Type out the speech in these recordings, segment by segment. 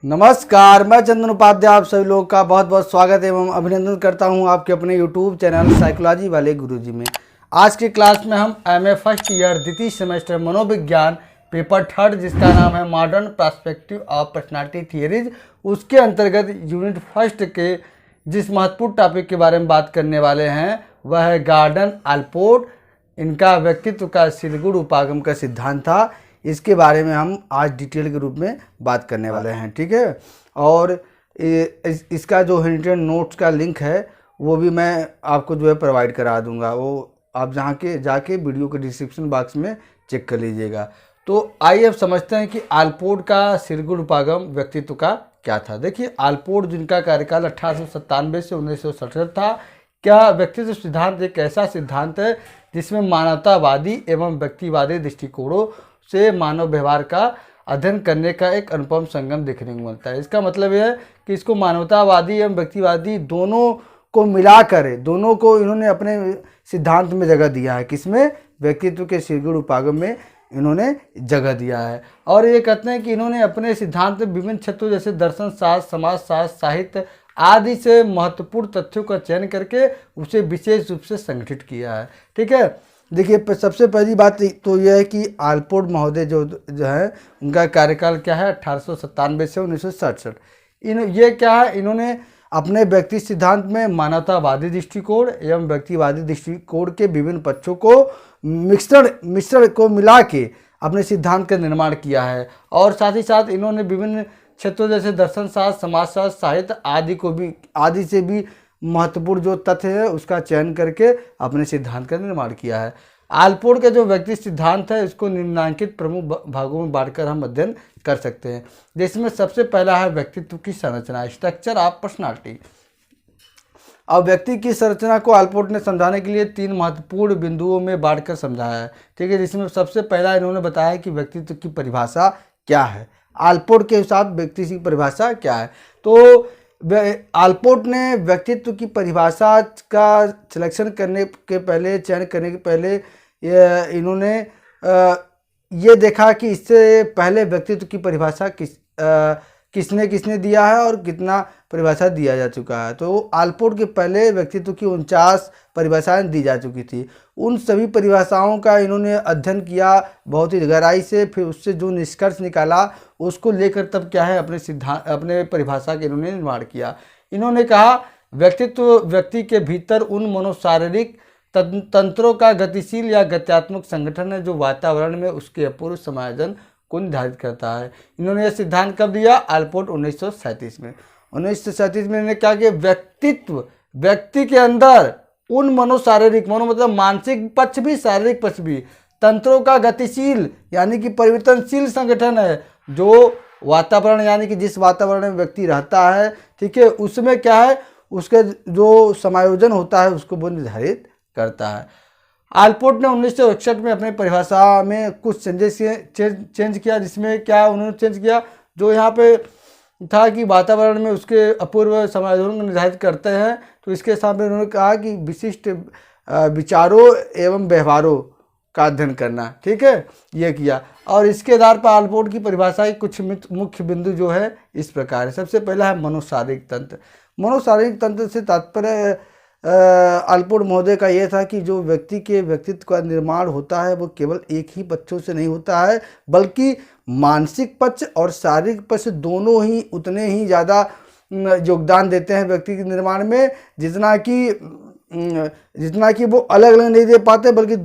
नमस्कार, मैं चंदन उपाध्याय आप सभी लोगों का बहुत बहुत स्वागत एवं अभिनंदन करता हूं आपके अपने YouTube चैनल साइकोलॉजी वाले गुरुजी में। आज के क्लास में हम MA फर्स्ट ईयर द्वितीय सेमेस्टर मनोविज्ञान पेपर थर्ड जिसका नाम है modern perspective of personality theories, उसके अंतर्गत यूनिट फर्स्ट के जिस महत्वपूर्ण टॉपिक के बारे में बात करने वाले हैं वह है गॉर्डन आलपोर्ट। इनका व्यक्तित्व का सिलगुड़ उपागम का सिद्धांत था। इसके बारे में हम आज डिटेल के रूप में बात करने वाले हैं, ठीक है। और इसका जो हैंडरिटन नोट्स का लिंक है वो भी मैं आपको जो है प्रोवाइड करा दूंगा, वो आप जाके वीडियो के डिस्क्रिप्शन बॉक्स में चेक कर लीजिएगा। तो आइए अब समझते हैं कि आलपोर्ट का सिलगुड़ उपागम व्यक्तित्व का क्या था। देखिए, आलपोर्ट जिनका कार्यकाल 1897 से 1967 था। क्या व्यक्तित्व सिद्धांत एक ऐसा सिद्धांत है जिसमें मानवतावादी एवं व्यक्तिवादी दृष्टिकोणों से मानव व्यवहार का अध्ययन करने का एक अनुपम संगम देखने को मिलता है। इसका मतलब यह है कि इसको मानवतावादी एवं व्यक्तिवादी दोनों को मिलाकर दोनों को इन्होंने अपने सिद्धांत में जगह दिया है। किसमें? व्यक्तित्व के सिलगुड़ उपागम में इन्होंने जगह दिया है। और ये कहते हैं कि इन्होंने अपने सिद्धांत में विभिन्न क्षेत्रों जैसे दर्शन शास्त्र, समाज शास्त्र, साहित्य आदि से महत्वपूर्ण तथ्यों का चयन करके उसे विशेष रूप से संगठित किया है, ठीक है। देखिए, सबसे पहली बात तो यह है कि आलपोर्ट महोदय जो है उनका कार्यकाल क्या है 1897 से 1967। ये क्या है, इन्होंने अपने व्यक्ति सिद्धांत में मानवतावादी दृष्टिकोण एवं व्यक्तिवादी दृष्टिकोण के विभिन्न पक्षों को मिश्रण को मिला के अपने सिद्धांत का निर्माण किया है। और साथ ही साथ इन्होंने विभिन्न क्षेत्रों जैसे दर्शन शास्त्र, समाजशास्त्र, साहित्य आदि से भी महत्वपूर्ण जो तथ्य है उसका चयन करके अपने सिद्धांत का निर्माण किया है। आलपोर्ट का जो व्यक्ति सिद्धांत है इसको निम्नलिखित प्रमुख भागों में बांटकर हम अध्ययन कर सकते हैं, जिसमें सबसे पहला है व्यक्तित्व की संरचना, स्ट्रक्चर ऑफ पर्सनालिटी। अब व्यक्ति की संरचना को आलपोर्ट ने समझाने के लिए 3 महत्वपूर्ण बिंदुओं में बांटकर समझाया है, ठीक है। जिसमें सबसे पहला इन्होंने बताया कि व्यक्तित्व की परिभाषा क्या है। आलपोर्ट के हिसाब व्यक्ति की परिभाषा क्या है, तो आलपोर्ट ने व्यक्तित्व की परिभाषा का सिलेक्शन करने के पहले, चयन करने के पहले इन्होंने ये देखा कि इससे पहले व्यक्तित्व की परिभाषा किसने दिया है और कितना परिभाषा दिया जा चुका है। तो आलपोर्ट के पहले व्यक्तित्व की 49 परिभाषाएं दी जा चुकी थी। उन सभी परिभाषाओं का इन्होंने अध्ययन किया बहुत ही गहराई से, फिर उससे जो निष्कर्ष निकाला उसको लेकर तब क्या है अपने परिभाषा के इन्होंने निर्माण किया। इन्होंने कहा व्यक्तित्व व्यक्ति के भीतर उन मनोशारीरिक तंत्रों का गतिशील या गत्यात्मक संगठन है जो वातावरण में उसके अपूर्व समायोजन को निर्धारित करता है। इन्होंने यह सिद्धांत कब दिया? आलपोर्ट 1937 में। 1937 में इन्होंने क्या किया? व्यक्तित्व व्यक्ति के अंदर उन मनोशारीरिक मतलब मानसिक पक्ष भी शारीरिक पक्ष भी तंत्रों का गतिशील यानी कि परिवर्तनशील संगठन है जो वातावरण यानी कि जिस वातावरण में व्यक्ति रहता है, ठीक है, उसमें क्या है उसके जो समायोजन होता है उसको वो निर्धारित करता है। आलपोर्ट ने 1961 में अपने परिभाषा में कुछ चेंज किया, जिसमें क्या उन्होंने चेंज किया जो यहाँ पे था कि वातावरण में उसके अपूर्व समायोजन को निर्धारित करते हैं। तो इसके सामने उन्होंने कहा कि विशिष्ट विचारों एवं व्यवहारों का अध्ययन करना, ठीक है, ये किया। और इसके आधार पर आलपोर्ट की परिभाषा की कुछ मुख्य बिंदु जो है इस प्रकार है। सबसे पहला है मनोशारीरिक तंत्र। मनोशारीरिक तंत्र से तात्पर्य आलपोर्ट महोदय का यह था कि जो व्यक्ति के व्यक्तित्व का निर्माण होता है वो केवल एक ही पक्षों से नहीं होता है, बल्कि मानसिक पक्ष और शारीरिक पक्ष दोनों ही उतने ही ज़्यादा योगदान देते हैं व्यक्ति के निर्माण में, जितना कि वो अलग अलग नहीं दे पाते, बल्कि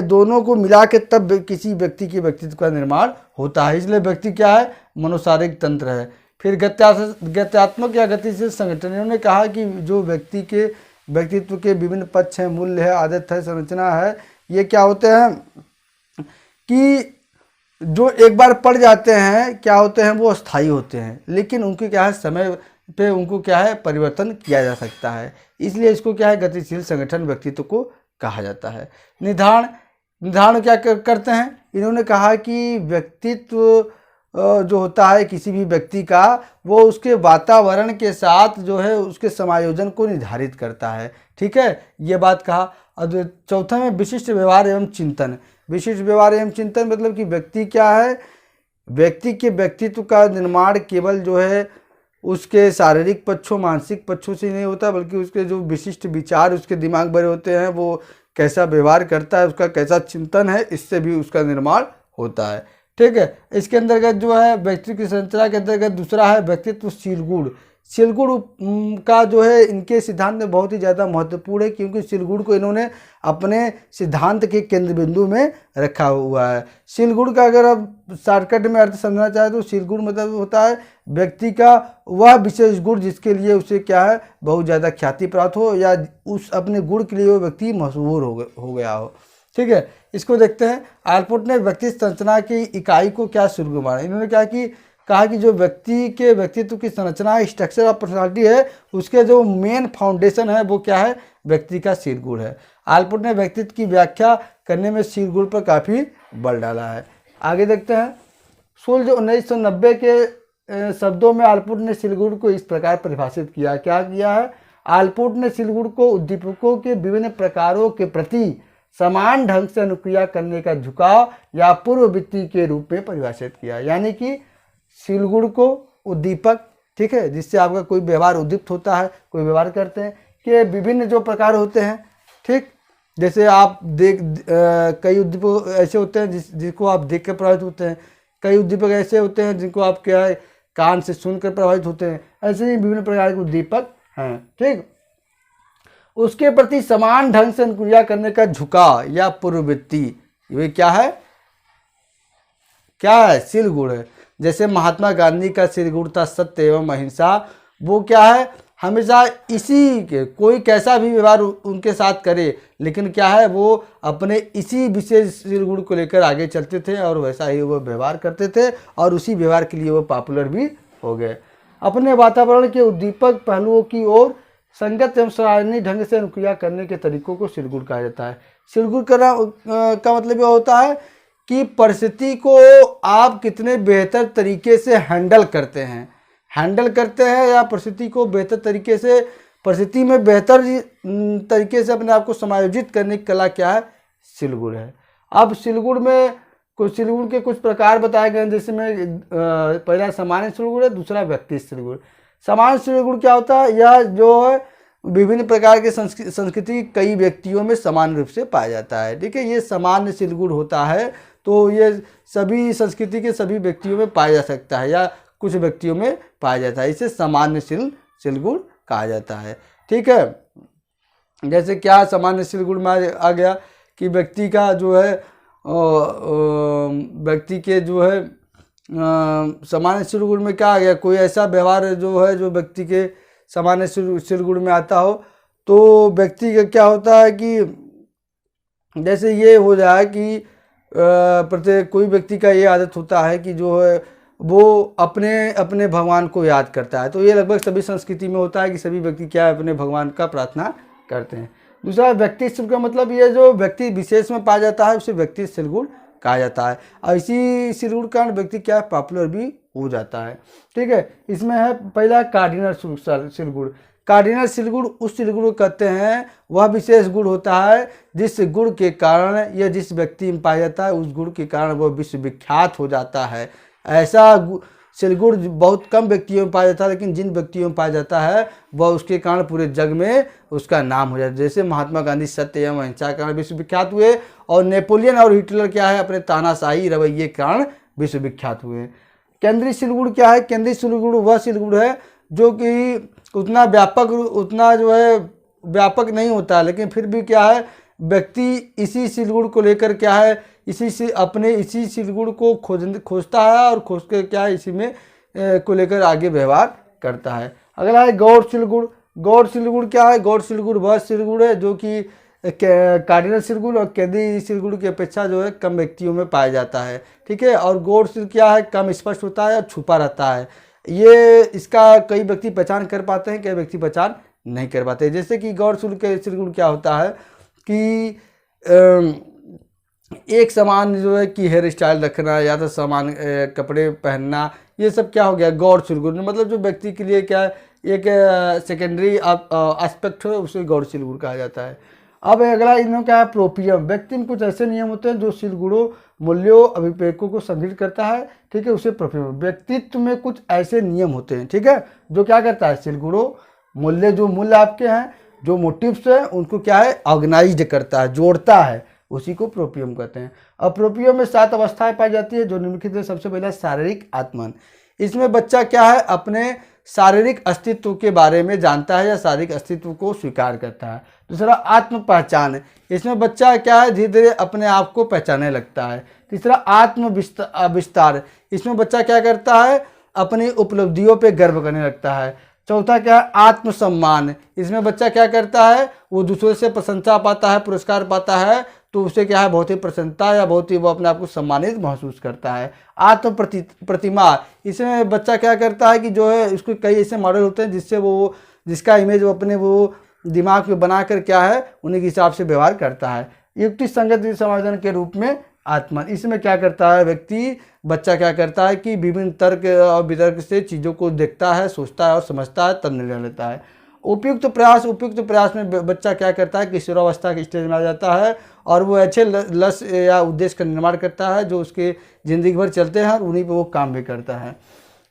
दोनों को मिला के तब किसी व्यक्ति के व्यक्तित्व का निर्माण होता है। इसलिए व्यक्ति क्या है? मनोशारीरिक तंत्र है। फिर गत्यात्मक या गतिशील संगठन। इन्होंने कहा कि जो व्यक्ति के व्यक्तित्व के विभिन्न पक्ष हैं, मूल्य है, आदत है, संरचना है, ये क्या होते हैं कि जो एक बार पड़ जाते हैं क्या होते हैं वो अस्थायी होते हैं, लेकिन उनके क्या है समय पे उनको क्या है परिवर्तन किया जा सकता है। इसलिए इसको क्या है गतिशील संगठन व्यक्तित्व को कहा जाता है। निर्धारण क्या करते हैं? इन्होंने कहा कि व्यक्तित्व जो होता है किसी भी व्यक्ति का वो उसके वातावरण के साथ जो है उसके समायोजन को निर्धारित करता है, ठीक है, ये बात कहा। और चौथा में विशिष्ट व्यवहार एवं चिंतन। विशिष्ट व्यवहार एवं चिंतन मतलब कि व्यक्ति क्या है, व्यक्ति के व्यक्तित्व का निर्माण केवल जो है उसके शारीरिक पक्षों मानसिक पक्षों से नहीं होता, बल्कि उसके जो विशिष्ट विचार उसके दिमाग भरे होते हैं, वो कैसा व्यवहार करता है, उसका कैसा चिंतन है, इससे भी उसका निर्माण होता है। ठीक है, इसके अंतर्गत जो है व्यक्तित्व की संरचना के अंतर्गत दूसरा है व्यक्तित्वशील गुण। शील गुण का जो है इनके सिद्धांत में बहुत ही ज़्यादा महत्वपूर्ण है, क्योंकि शील गुण को इन्होंने अपने सिद्धांत के केंद्र बिंदु में रखा हुआ है। शील गुण का अगर आप शॉर्टकट में अर्थ समझना चाहे तो शील गुण मतलब होता है व्यक्ति का वह विशेष गुण जिसके लिए उसे क्या है बहुत ज़्यादा ख्याति प्राप्त हो, या उस अपने गुण के लिए वो व्यक्ति मशहूर हो गया हो। ठीक है, इसको देखते हैं। आल्पोर्ट ने व्यक्ति संरचना की इकाई को क्या शील गुण माना। इन्होंने क्या कहा कि जो व्यक्ति के व्यक्तित्व की संरचना स्ट्रक्चर ऑफ पर्सनालिटी है, उसके जो मेन फाउंडेशन है वो क्या है, व्यक्ति का शील गुण है। आल्पोर्ट ने व्यक्तित्व की व्याख्या करने में शील गुण पर काफ़ी बल डाला है। आगे देखते हैं। शुल्ज 1990 के शब्दों में आल्पोर्ट ने शील गुण को इस प्रकार परिभाषित किया। क्या किया है, आल्पोर्ट ने शील गुण को उद्दीपकों के विभिन्न प्रकारों के प्रति समान ढंग से अनुक्रिया करने का झुकाव या पूर्ववृत्ति के रूप में परिभाषित किया। यानी कि शील गुण को उद्दीपक, ठीक है, जिससे आपका कोई व्यवहार उद्दीप्त होता है, कोई व्यवहार करते हैं, के विभिन्न जो प्रकार होते हैं। ठीक, जैसे आप कई उद्दीपक ऐसे होते हैं जिसको आप देख कर प्रभावित होते हैं, कई उद्दीपक ऐसे होते हैं जिनको आप क्या है कान से सुनकर प्रभावित होते हैं। ऐसे ही विभिन्न प्रकार के उद्दीपक हैं। ठीक, उसके प्रति समान ढंग से अनुक्रिया करने का झुकाव या पूर्ववृत्ति, ये क्या है शील गुण है। जैसे महात्मा गांधी का शील गुण था सत्य एवं अहिंसा। वो क्या है, हमेशा इसी के कोई कैसा भी व्यवहार उनके साथ करे, लेकिन क्या है वो अपने इसी विशेष शील गुण को लेकर आगे चलते थे और वैसा ही वो व्यवहार करते थे, और उसी व्यवहार के लिए वो पॉपुलर भी हो गए। अपने वातावरण के उद्दीपक पहलुओं की ओर संगत एवं सराहनीय ढंग से अनुक्रिया करने के तरीकों को शील गुण कहा जाता है। शील गुण करना का मतलब यह होता है कि परिस्थिति को आप कितने बेहतर तरीके से हैंडल करते हैं या परिस्थिति को बेहतर तरीके से, परिस्थिति में बेहतर तरीके से अपने आप को समायोजित करने की कला क्या है, शील गुण है। अब शील गुण में शील गुण के कुछ प्रकार बताए गए हैं, जैसे में पहला सामान्य शील गुण है, दूसरा व्यक्ति शील गुण। सामान्य शील गुण क्या होता है, यह जो है विभिन्न प्रकार के संस्कृति कई व्यक्तियों में समान रूप से पाया जाता है। ठीक है, ये सामान्य शील गुण होता है, तो ये सभी संस्कृति के सभी व्यक्तियों में पाया जा सकता है या कुछ व्यक्तियों में पाया जाता है। इसे सामान्य शील गुण कहा जाता है। ठीक है, जैसे क्या सामान्य शील गुण में आ गया कि व्यक्ति का जो है व्यक्ति के जो है सामान्य शील गुण में क्या आ गया, कोई ऐसा व्यवहार जो है जो व्यक्ति के सामान्य शील गुण में आता हो, तो व्यक्ति का क्या होता है कि जैसे ये हो जाए कि प्रत्येक कोई व्यक्ति का ये आदत होता है कि जो है वो अपने भगवान को याद करता है। तो ये लगभग सभी संस्कृति में होता है कि सभी व्यक्ति क्या है अपने भगवान का प्रार्थना करते हैं। दूसरा व्यक्ति शील का मतलब ये जो व्यक्ति विशेष में पाया जाता है उसे व्यक्ति शील गुण कहा जाता है, और इसी शील गुण का व्यक्ति क्या है पॉपुलर भी हो जाता है। ठीक है, इसमें है पहला कार्डिनल शील गुण। कार्डिनल शील गुण उस शील गुण को कहते हैं, वह विशेष गुण होता है जिस गुण के कारण या जिस व्यक्ति में पाया जाता है उस गुण के कारण वह विश्वविख्यात हो जाता है। ऐसा शील गुण बहुत कम व्यक्तियों में पाया जाता है, लेकिन जिन व्यक्तियों में पाया जाता है वह उसके कारण पूरे जग में उसका नाम हो जाता है। जैसे महात्मा गांधी सत्य एवं अहिंसा के कारण विश्वविख्यात हुए, और नेपोलियन और हिटलर क्या है अपने तानाशाही रवैये के कारण विश्वविख्यात हुए। केंद्रीय शील गुण क्या है, केंद्रीय शील गुण वह शील गुण है जो कि उतना जो है व्यापक नहीं होता, लेकिन फिर भी क्या है व्यक्ति इसी शील गुण को लेकर क्या है इसी शील गुण को खोजता है और खोज के क्या है इसी में को लेकर आगे व्यवहार करता है। अगला है गौड़ शील गुण। गौड़ शील गुण क्या है, गौड़ शील गुण वह शील गुण है जो कि कार्डिनल शील गुण और केंद्रीय शील गुण की अपेक्षा जो है कम व्यक्तियों में पाया जाता है। ठीक है, और गौड़ शील क्या है कम स्पष्ट होता है और छुपा रहता है। ये इसका कई व्यक्ति पहचान कर पाते हैं, कई व्यक्ति पहचान नहीं कर पाते। जैसे कि गौड़ शील के शील गुण क्या होता है कि एक समान जो है कि हेयर स्टाइल रखना या तो समान कपड़े पहनना, ये सब क्या हो गया गौड़ शील गुण। मतलब जो व्यक्ति के लिए क्या एक सेकेंडरी एस्पेक्ट है उसे गौड़ शील गुण कहा जाता है। अब अगला इन्हों क्या है प्रोपियम। व्यक्ति में कुछ ऐसे नियम होते हैं जो शील गुणों मूल्यों अभिप्रेकों को संदर्भित करता है, ठीक है, उसे प्रोपियम। व्यक्तित्व में कुछ ऐसे नियम होते हैं, ठीक है, जो क्या करता है, शील गुणों मूल्य, जो मूल्य आपके हैं, जो मोटिव्स हैं, उनको क्या है, ऑर्गेनाइज्ड करता है, जोड़ता है, उसी को प्रोपियम कहते हैं। अब प्रोपियम में 7 अवस्थाएं पाई जाती है जो निम्नलिखित है। सबसे पहला शारीरिक आत्मन, इसमें बच्चा क्या है, अपने शारीरिक अस्तित्व के बारे में जानता है या शारीरिक अस्तित्व को स्वीकार करता है। दूसरा आत्म पहचान, इसमें बच्चा क्या है, धीरे धीरे अपने आप को पहचानने लगता है। तीसरा आत्म विस्तार, इसमें बच्चा क्या करता है, अपनी उपलब्धियों पे गर्व करने लगता है। चौथा क्या है, आत्मसम्मान, इसमें बच्चा क्या करता है, वो दूसरों से प्रशंसा पाता है, पुरस्कार पाता है, तो उसे क्या है, बहुत ही प्रसन्नता या बहुत ही वो अपने आप को सम्मानित महसूस करता है। आत्म प्रतिमा, इसमें बच्चा क्या करता है कि जो है, उसको कई ऐसे मॉडल होते हैं जिससे वो, जिसका इमेज वो अपने वो दिमाग में बनाकर क्या है, उन्हीं के हिसाब से व्यवहार करता है। युक्ति संगत समाधान के रूप में आत्मन, इसमें क्या करता है व्यक्ति, बच्चा क्या करता है कि विभिन्न तर्क और वितर्क से चीज़ों को देखता है, सोचता है और समझता है, तब निर्णय लेता है। उपयुक्त प्रयास में बच्चा क्या करता है, किशोरावस्था के स्टेज में आ जाता है और वो अच्छे लक्ष्य या उद्देश्य का निर्माण करता है जो उसके ज़िंदगी भर चलते हैं और उन्हीं पे वो काम भी करता है।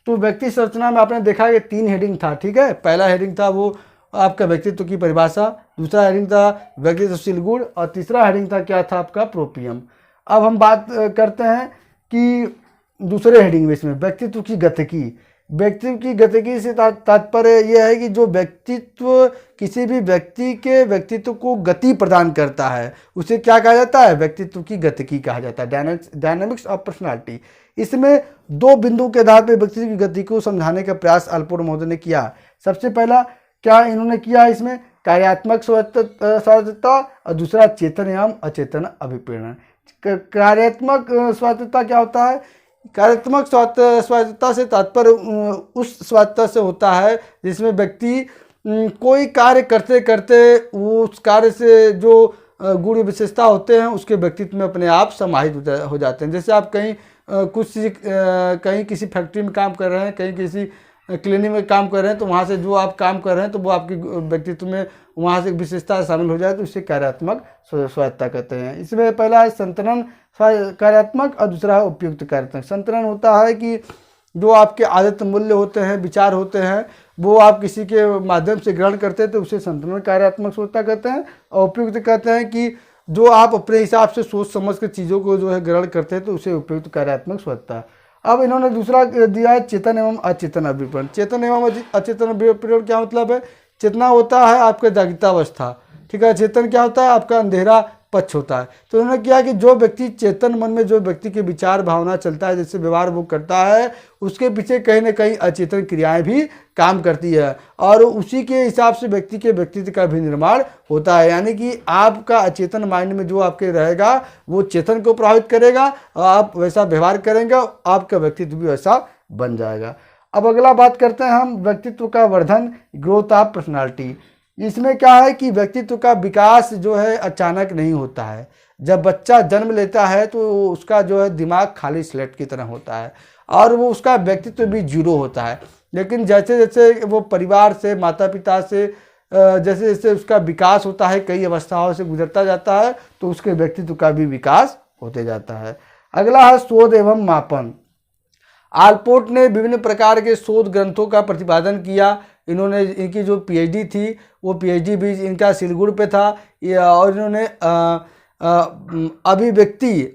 तो व्यक्ति संरचना में आपने देखा कि 3 हेडिंग था, ठीक है। पहला हेडिंग था वो आपका व्यक्तित्व की परिभाषा, दूसरा हेडिंग था व्यक्तित्वशील गुण और तीसरा हेडिंग था क्या था, आपका प्रोपियम। अब हम बात करते हैं कि दूसरे हेडिंग में, इसमें व्यक्तित्व की गतिकी। व्यक्तित्व की गतिकी से तात्पर्य यह है कि जो व्यक्तित्व किसी भी व्यक्ति के व्यक्तित्व को गति प्रदान करता है उसे क्या कहा जाता है, व्यक्तित्व की गतिकी कहा जाता है, डायनामिक्स ऑफ पर्सनालिटी। इसमें 2 बिंदु के आधार पर व्यक्तित्व की गति को समझाने का प्रयास अल्पोर्ट महोदय ने किया। सबसे पहला क्या इन्होंने किया, इसमें कार्यात्मक स्वायत्तता और दूसरा चेतन एवं अचेतन अभिप्रेरण। कार्यात्मक स्वायत्तता क्या होता है, कार्यात्मक स्वायत्तता से तात्पर्य उस स्वायत्तता से होता है जिसमें व्यक्ति कोई कार्य करते करते वो उस कार्य से जो गुण विशेषता होते हैं उसके व्यक्तित्व में अपने आप समाहित हो जाते हैं। जैसे आप कहीं कहीं किसी फैक्ट्री में काम कर रहे हैं, कहीं किसी क्लिनिक में काम कर रहे हैं, तो वहाँ से जो आप काम कर रहे हैं तो वो आपके व्यक्तित्व में वहाँ से विशेषता शामिल हो जाए तो इससे कार्यात्मक स्वायत्तता कहते हैं। इसमें पहला है संतरण कार्यात्मक और दूसरा है उपयुक्त कार्यात्मक। संतरण होता है कि जो आपके आदत मूल्य होते हैं, विचार होते हैं, वो आप किसी के माध्यम से ग्रहण करते हैं तो उसे संतरण कार्यात्मक स्वायत्तता कहते हैं। और उपयुक्त कहते हैं कि जो आप अपने हिसाब से सोच समझ कर चीज़ों को जो है ग्रहण करते हैं तो उसे उपयुक्त कार्यात्मक स्वायत्तता। अब इन्होंने दूसरा दिया है चेतन एवं अचेतन अभिप्रेरण। चेतन एवं अचेतन अभिप्रेरण क्या मतलब है, चेतना होता है आपका जागृतावस्था, ठीक है, चेतन क्या होता है आपका अंधेरा पक्ष होता है। तो उन्होंने किया कि जो व्यक्ति चेतन मन में जो व्यक्ति के विचार भावना चलता है, जैसे व्यवहार वो करता है, उसके पीछे कहीं ना कहीं अचेतन क्रियाएं भी काम करती है और उसी के हिसाब से व्यक्ति के व्यक्तित्व का भी निर्माण होता है। यानी कि आपका अचेतन माइंड में जो आपके रहेगा वो चेतन को प्रभावित करेगा और आप वैसा व्यवहार करेंगे, आपका व्यक्तित्व भी वैसा बन जाएगा। अब अगला बात करते हैं हम व्यक्तित्व का वर्धन, ग्रोथ ऑफ पर्सनालिटी। इसमें क्या है कि व्यक्तित्व का विकास जो है अचानक नहीं होता है। जब बच्चा जन्म लेता है तो उसका जो है दिमाग खाली स्लेट की तरह होता है और वो उसका व्यक्तित्व भी जीरो होता है। लेकिन जैसे जैसे वो परिवार से, माता पिता से जैसे जैसे उसका विकास होता है, कई अवस्थाओं से गुजरता जाता है, तो उसके व्यक्तित्व का भी विकास होते जाता है। अगला है शोध एवं मापन। आलपोर्ट ने विभिन्न प्रकार के शोध ग्रंथों का प्रतिपादन किया। इन्होंने इनकी जो पीएचडी थी वो पीएचडी भी इनका सिलगुड़ पे था और इन्होंने अभिव्यक्ति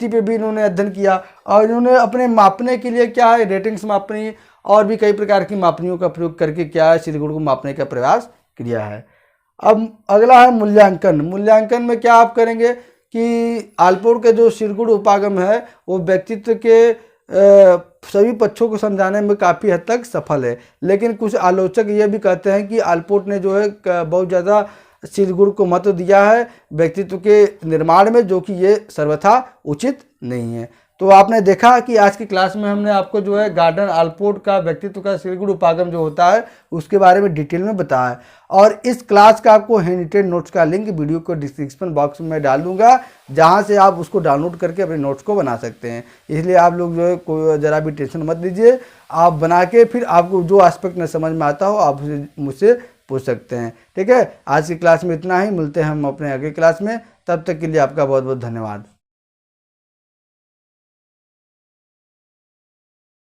पे भी इन्होंने अध्ययन किया और इन्होंने अपने मापने के लिए क्या है, रेटिंग्स मापनी और भी कई प्रकार की मापनियों का प्रयोग करके क्या है, सिलगुड़ को मापने का प्रयास किया है। अब अगला है मूल्यांकन। मूल्यांकन में क्या आप करेंगे कि आलपोर्ट के जो सिलगुड़ उपागम है वो व्यक्तित्व के सभी पक्षों को समझाने में काफ़ी हद तक सफल है। लेकिन कुछ आलोचक ये भी कहते हैं कि आलपोर्ट ने जो है बहुत ज़्यादा सिलगुड़ को महत्व दिया है व्यक्तित्व के निर्माण में, जो कि ये सर्वथा उचित नहीं है। तो आपने देखा कि आज की क्लास में हमने आपको जो है गार्डन आलपोर्ट का व्यक्तित्व का सिलगुड़ उपागम जो होता है उसके बारे में डिटेल में बताया है और इस क्लास का आपको हैंड रिटेन नोट्स का लिंक वीडियो को डिस्क्रिप्शन बॉक्स में डाल दूंगा, जहां से आप उसको डाउनलोड करके अपने नोट्स को बना सकते हैं। इसलिए आप लोग जो है कोई ज़रा भी टेंशन मत लीजिए, आप बना के फिर आपको जो एस्पेक्ट न समझ में आता हो आप मुझसे पूछ सकते हैं। ठीक है, आज की क्लास में इतना ही, मिलते हैं हम अपने अगले क्लास में, तब तक के लिए आपका बहुत बहुत धन्यवाद।